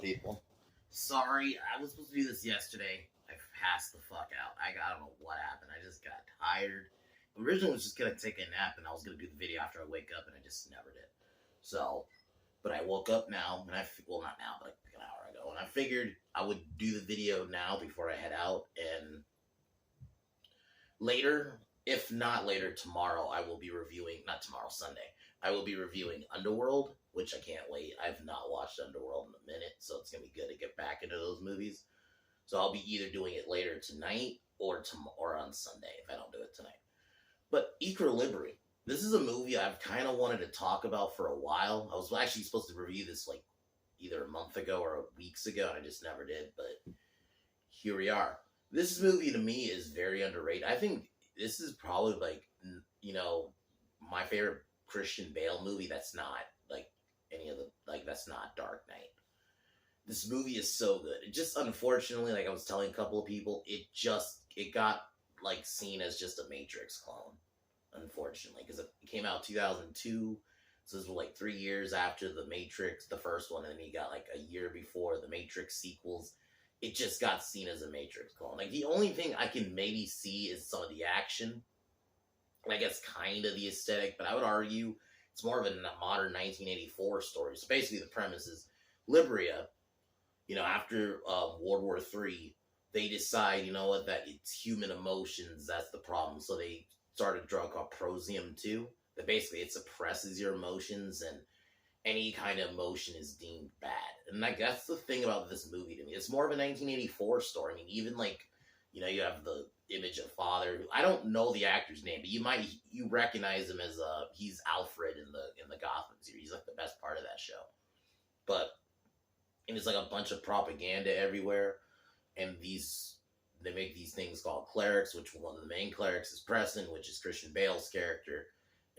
up, people? Sorry, I was supposed to do this yesterday. I passed the fuck out. I don't know what happened. I just got tired. Originally, I was just gonna take a nap and I was gonna do the video after I wake up, and I just never did. So, but I woke up now, and well, not now, but like an hour ago, and I figured I would do the video now before I head out, and later, if not later tomorrow, I will be reviewing. Not tomorrow, Sunday. I will be reviewing Underworld, which I can't wait. I've not watched Underworld in a minute, so it's gonna be good to get back into those movies. So I'll be either doing it later tonight or on Sunday if I don't do it tonight. But Equilibrium. This is a movie I've kind of wanted to talk about for a while. I was actually supposed to review this like either a month ago or weeks ago, and I just never did. But here we are. This movie to me is very underrated. I think this is probably like, my favorite Christian Bale movie that's not like any of the, like, that's not Dark Knight. This movie is so good. It just, unfortunately, like I was telling a couple of people, it got like seen as just a Matrix clone, unfortunately, because it came out 2002, so this was like 3 years after the Matrix, the first one, and then you got like a year before the Matrix sequels. It just got seen as a Matrix clone. Like, the only thing I can maybe see is some of the action, and I guess kind of the aesthetic, but I would argue it's more of a modern 1984 story. So basically the premise is Libria, after World War III, they decide, that it's human emotions, that's the problem. So they started a drug called Prosium 2, that basically it suppresses your emotions, and any kind of emotion is deemed bad. And like, that's the thing about this movie to me. It's more of a 1984 story. I mean, even like, you have the image of Father. I don't know the actor's name, but you recognize him as he's Alfred in the Gotham series. He's like the best part of that show. But and it's like a bunch of propaganda everywhere, and they make these things called clerics, which one of the main clerics is Preston, which is Christian Bale's character,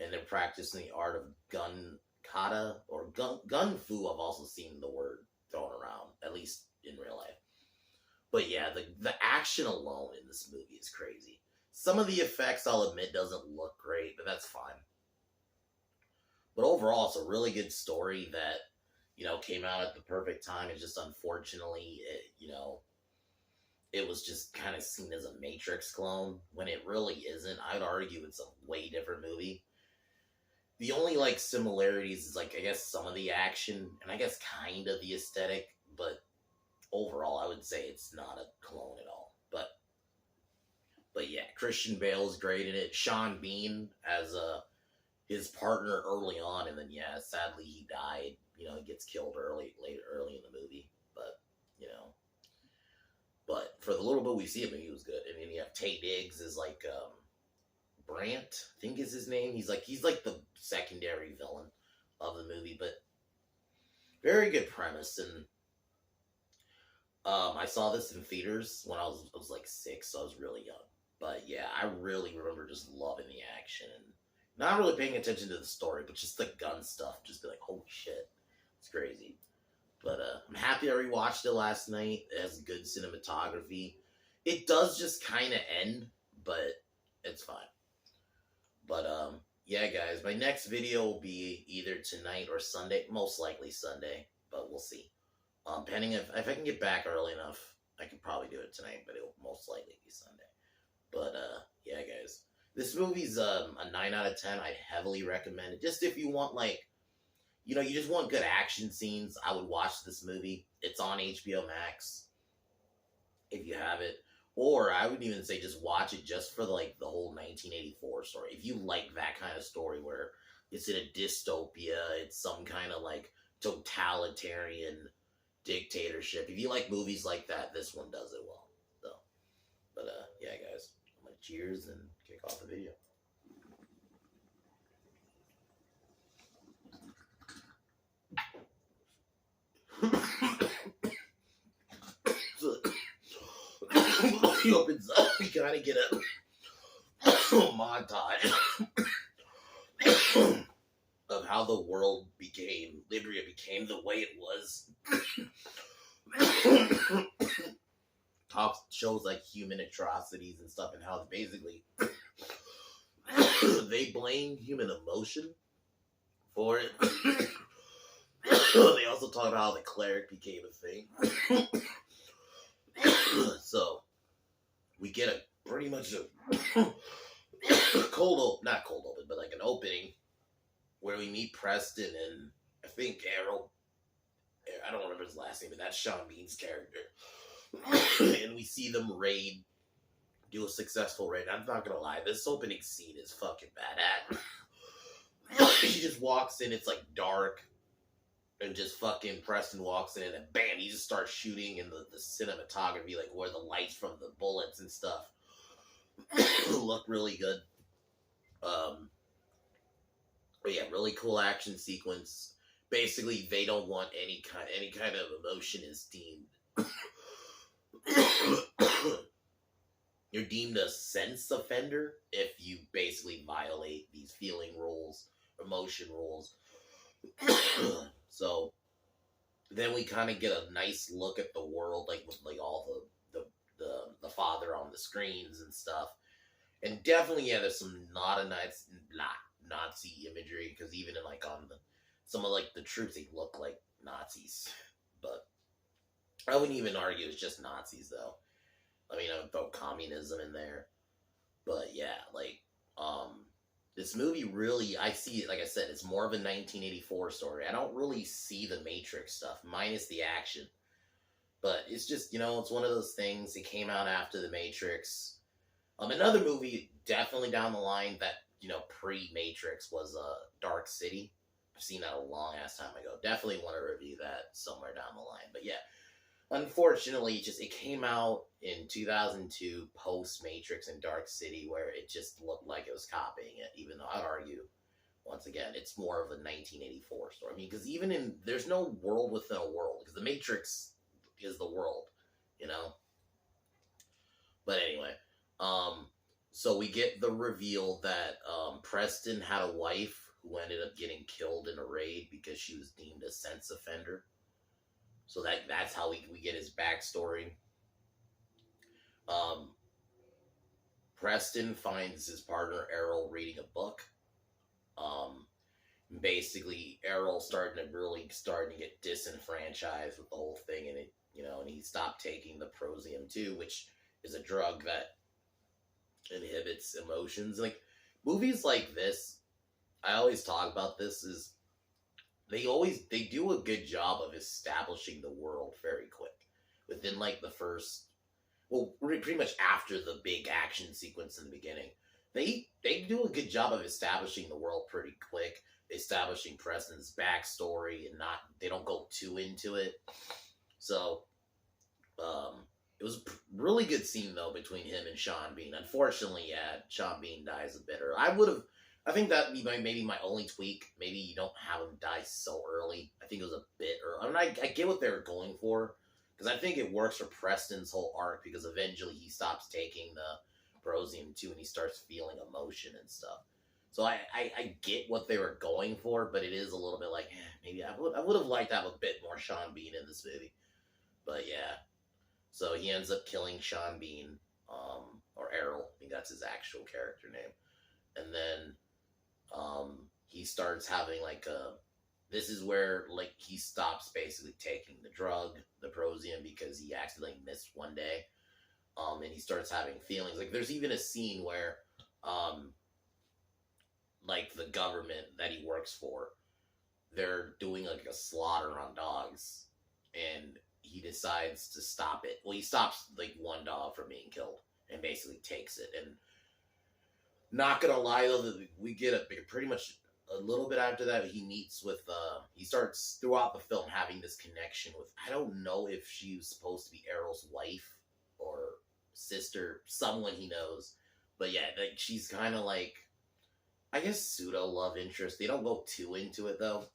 and they're practicing the art of gun kata or gun fu. I've also seen the word thrown around, at least in real life. But yeah, the action alone in this movie is crazy. Some of the effects, I'll admit, doesn't look great, but that's fine. But overall, it's a really good story that, came out at the perfect time. It's just, unfortunately, it was just kind of seen as a Matrix clone when it really isn't. I'd argue it's a way different movie. The only, like, similarities is, like, I guess some of the action, and I guess kind of the aesthetic, but overall, I would say it's not a clone at all. But yeah, Christian Bale is great in it. Sean Bean as his partner early on, and then yeah, sadly he died. He gets killed early in the movie. But for the little bit we see him, he was good. And then you have Taye Diggs as like Brant, I think is his name. He's like the secondary villain of the movie, but very good premise. And I saw this in theaters when I was like 6, so I was really young. But yeah, I really remember just loving the action and not really paying attention to the story, but just the gun stuff. Just be like, holy shit, it's crazy. But I'm happy I rewatched it last night. It has good cinematography. It does just kind of end, but it's fine. But yeah, guys, my next video will be either tonight or Sunday. Most likely Sunday, but we'll see. Depending if I can get back early enough, I can probably do it tonight, but it will most likely be Sunday. But yeah, guys, this movie's a 9 out of 10. I'd heavily recommend it. Just if you want, like, you just want good action scenes, I would watch this movie. It's on HBO Max, if you have it. Or I would even say just watch it just for, like, the whole 1984 story. If you like that kind of story where it's in a dystopia, it's some kind of, like, totalitarian dictatorship. If you like movies like that, this one does it well. So, but yeah, guys, I'm gonna cheers and kick off the video. So, he opens up. We kind of get a montage of how the world Libria became the way it was. Shows like human atrocities and stuff, and how basically they blame human emotion for it. They also talk about how the cleric became a thing. So we get a pretty much a not cold open, but like an opening where we meet Preston and I think Errol. I don't remember his last name, but that's Sean Bean's character. And we see them do a successful raid. I'm not gonna lie, this opening scene is fucking badass. He just walks in, it's like dark, and just fucking Preston walks in, and then bam, he just starts shooting, and the cinematography, like where the lights from the bullets and stuff look really good. But yeah, really cool action sequence. Basically, they don't want any kind of emotion is deemed. You're deemed a sense offender if you basically violate these feeling rules, emotion rules. So then we kind of get a nice look at the world, like with like all the father on the screens and stuff. And definitely, yeah, there's some not Nazi imagery, because even in like on some of like the troops, they look like Nazis. But I wouldn't even argue it's just Nazis though. I mean, I would throw communism in there. But yeah, like, this movie really, I see it, like I said, it's more of a 1984 story. I don't really see the Matrix stuff, minus the action. But it's just, it's one of those things. It came out after the Matrix. Another movie definitely down the line that, pre-Matrix was Dark City. I've seen that a long ass time ago. Definitely want to review that somewhere down the line. But yeah, unfortunately, it came out in 2002, post-Matrix and Dark City, where it just looked like it was copying it, even though I'd argue, once again, it's more of a 1984 story. I mean, because there's no world within a world, because the Matrix is the world, But anyway, so we get the reveal that Preston had a wife who ended up getting killed in a raid because she was deemed a sex offender. So that's how we get his backstory. Preston finds his partner Errol reading a book. Basically, Errol starting to get disenfranchised with the whole thing, and and he stopped taking the Prosium 2, which is a drug that inhibits emotions. Like movies like this, I always talk about this, is they do a good job of establishing the world very quick. Within like the first, pretty much after the big action sequence in the beginning, they do a good job of establishing the world pretty quick, establishing Preston's backstory, and they don't go too into it. So, it was a really good scene though between him and Sean Bean. Unfortunately, yeah, Sean Bean dies a bit early. I think that'd be maybe my only tweak. Maybe you don't have him die so early. I think it was a bit early. I mean, I get what they were going for, because I think it works for Preston's whole arc, because eventually he stops taking the Prosium 2 and he starts feeling emotion and stuff. So I get what they were going for, but it is a little bit like, maybe I would have liked to have a bit more Sean Bean in this movie. But yeah. So he ends up killing Sean Bean, or Errol. I think that's his actual character name. And then he starts having this is where he stops basically taking the drug, the Prosium, because he accidentally missed one day. And he starts having feelings. Like there's even a scene where the government that he works for, they're doing like a slaughter on dogs, and he decides to stop it. Well, he stops one dog from being killed and basically takes it. And not gonna lie though, we get pretty much a little bit after that, he meets with he starts throughout the film having this connection with, I don't know if she was supposed to be Errol's wife or sister, someone he knows, but yeah, she's kind of I guess pseudo love interest. They don't go too into it though.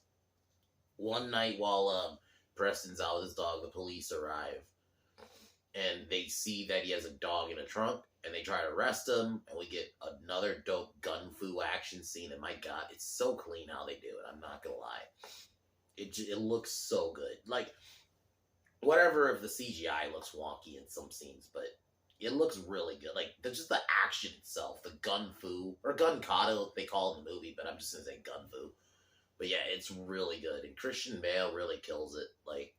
One night while Preston's out with his dog, the police arrive, and they see that he has a dog in a trunk, and they try to arrest him, and we get another dope gun fu action scene, and my god, it's so clean how they do it, I'm not gonna lie. It looks so good. Whatever if the CGI looks wonky in some scenes, but it looks really good. Just the action itself, the gun fu, or gun kata, they call it in the movie, but I'm just gonna say gun fu. But yeah, it's really good, and Christian Bale really kills it. Like,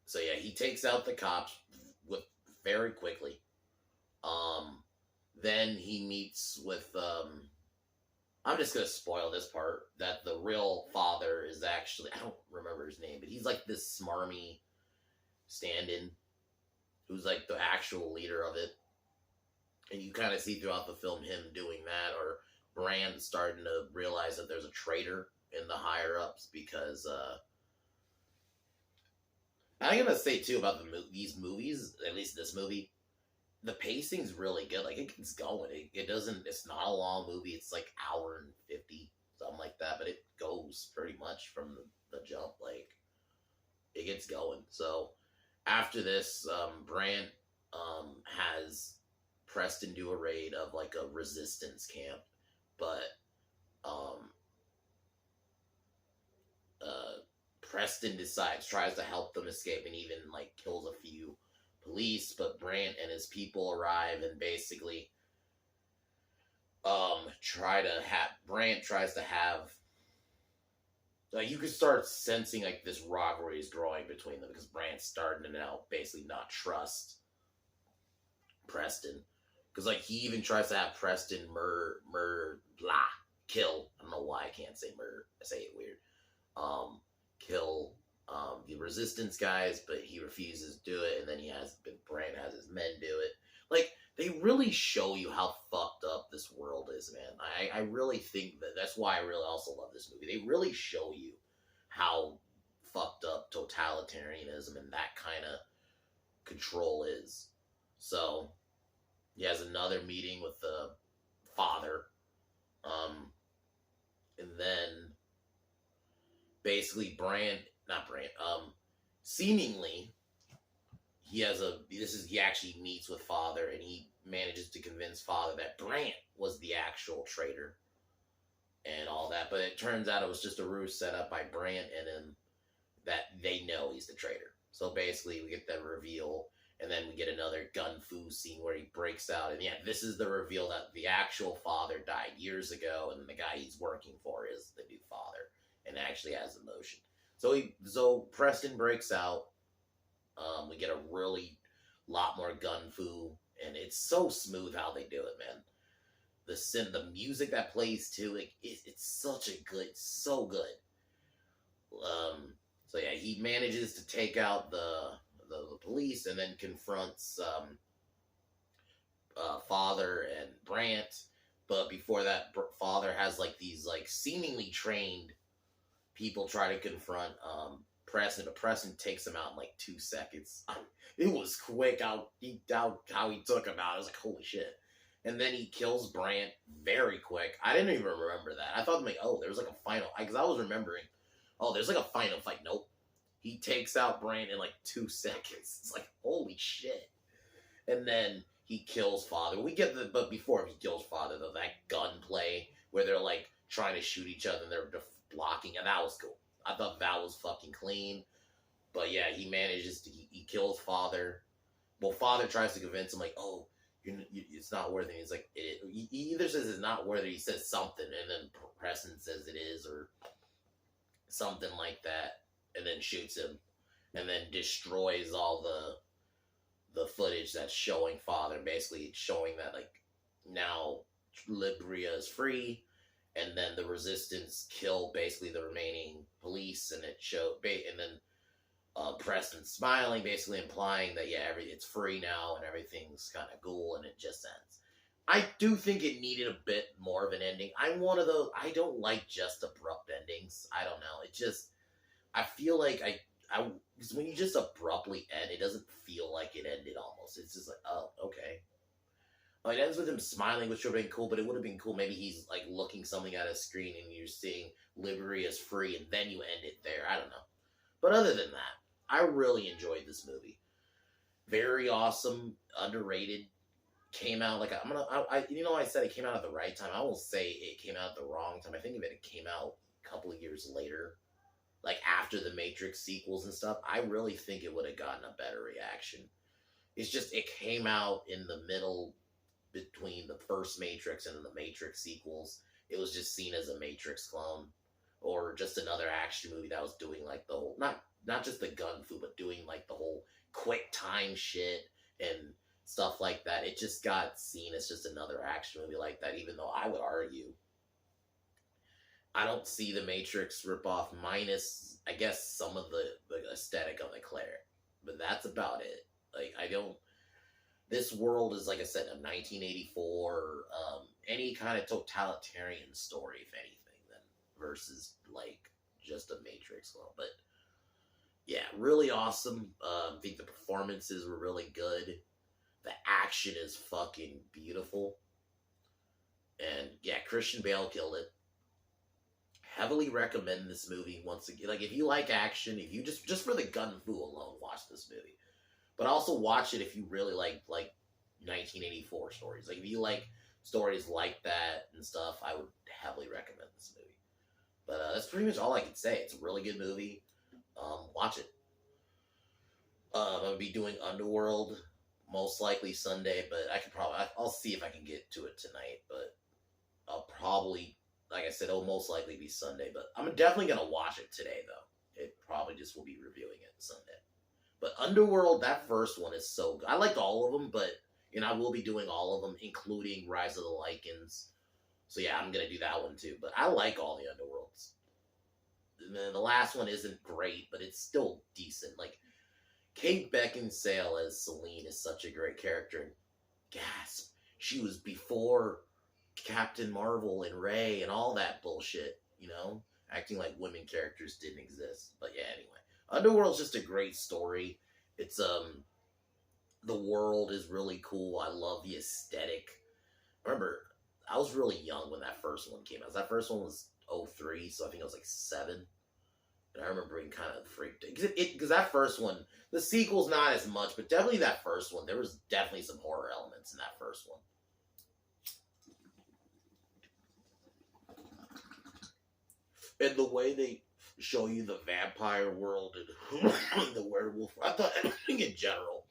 so yeah, he takes out the cops with very quickly. Um, then he meets with I'm just gonna spoil this part that the real father is actually, I don't remember his name, but he's like this smarmy stand-in who's like the actual leader of it, and you kind of see throughout the film him doing that, or Brand starting to realize that there's a traitor in the higher ups because I'm gonna say too about these movies, at least this movie, the pacing's really good. Like it gets going. It doesn't. It's not a long movie. It's like hour and 50, something like that. But it goes pretty much from the jump. Like it gets going. So after this, Brant has Preston do a raid of like a resistance camp, but um, Preston tries to help them escape, and even like kills a few police. But Brant and his people arrive and basically Brant tries to have, like, you could start sensing like this rivalry is growing between them because Brant's starting to now basically not trust Preston, because like he even tries to have Preston kill. I don't know why I can't say murder. I say it weird. Kill the resistance guys, but he refuses to do it, and then Brand has his men do it. Like, they really show you how fucked up this world is, man. I really think that's why I really also love this movie. They really show you how fucked up totalitarianism and that kind of control is. So he has another meeting with the father, and then basically seemingly he actually meets with father, and he manages to convince father that Brant was the actual traitor and all that, but it turns out it was just a ruse set up by Brant and him, that they know he's the traitor. So basically we get that reveal, and then we get another gun fu scene where he breaks out, and yeah, this is the reveal that the actual father died years ago, and the guy he's working for is the new father and actually has emotion. So Preston breaks out. We get a really lot more gun fu, and it's so smooth how they do it, man. The music that plays too, it's so good. So yeah, he manages to take out the police, and then confronts father and Brant. But before that, father has like these like seemingly trained people try to confront Preston, but Preston takes him out in like 2 seconds. It was quick how he took him out. I was like, holy shit. And then he kills Brant very quick. I didn't even remember that. I thought, like, oh, there was like a final, because I was remembering, oh, there's like a final fight. Nope. He takes out Brant in like 2 seconds. It's like, holy shit. And then he kills father. But before he kills father, though, that gunplay where they're like trying to shoot each other and they're blocking, and that was cool. I thought that was fucking clean. But yeah, he manages to, he kills father. Well, father tries to convince him, like, oh, it's not worth it. He's like, he either says it's not worth it, he says something, and then Preston says it is, or something like that, and then shoots him, and then destroys all the footage that's showing father, basically showing that, like, now Libria is free, and then the resistance kill basically the remaining police, and then Preston smiling, basically implying that, yeah, it's free now and everything's kind of cool, and it just ends. I do think it needed a bit more of an ending. I'm one of those, I don't like just abrupt endings. I don't know. It just, I feel like because when you just abruptly end, it doesn't feel like it ended almost. It's just like, oh, okay. It ends with him smiling, which would have been cool, but it would have been cool. Maybe he's like looking something at a screen and you're seeing Liberia is free, and then you end it there. I don't know. But other than that, I really enjoyed this movie. Very awesome, underrated. Came out like I said it came out at the right time. I won't say it came out at the wrong time. I think if it came out a couple of years later, like after the Matrix sequels and stuff, I really think it would have gotten a better reaction. It's just it came out in the middle between the first Matrix and the Matrix sequels. It was just seen as a Matrix clone, or just another action movie that was doing like the whole not just the gun fu, but doing like the whole quick time shit and stuff like that. It just got seen as just another action movie like that, even though I would argue I don't see the Matrix ripoff minus, I guess, some of the aesthetic of the Claire. But that's about it. Like, I don't. This world is, like I said, a 1984, any kind of totalitarian story, if anything, then versus, like, just a Matrix one. But, yeah, really awesome. I think the performances were really good. The action is fucking beautiful. And, yeah, Christian Bale killed it. Heavily recommend this movie once again. Like, if you like action, if you just for the gun fu alone, watch this movie. But also watch it if you really like 1984 stories. Like, if you like stories like that and stuff, I would heavily recommend this movie. But that's pretty much all I can say. It's a really good movie. Watch it. I'm gonna be doing Underworld most likely Sunday, but I'll see if I can get to it tonight. But I'll probably, like I said, it'll most likely be Sunday. But I'm definitely gonna watch it today, though. It probably just will be reviewing it Sunday. But Underworld, that first one is so good. I liked all of them, but I will be doing all of them, including Rise of the Lycans. So yeah, I'm gonna do that one too. But I like all the Underworlds. And then the last one isn't great, but it's still decent. Like, Kate Beckinsale as Selene is such a great character. And gasp, she was before Captain Marvel and Rey and all that bullshit, acting like women characters didn't exist. But yeah, anyway. Underworld's just a great story. It's the world is really cool. I love the aesthetic. Remember, I was really young when that first one came out. That first one was 2003, so I think I was like 7. And I remember being kind of freaked out. Because that first one, the sequel's not as much, but definitely that first one, there was definitely some horror elements in that first one. And the way they show you the vampire world and the werewolf, I think in general,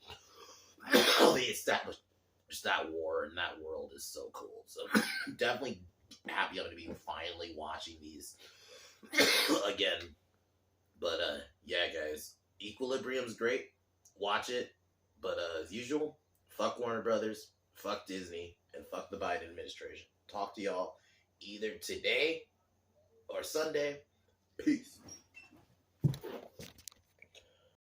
they established that war and that world is so cool. So I'm definitely happy I'm going to be finally watching these again. But yeah, guys, Equilibrium's great. Watch it. But as usual, fuck Warner Brothers, fuck Disney, and fuck the Biden administration. Talk to y'all either today or Sunday. Peace.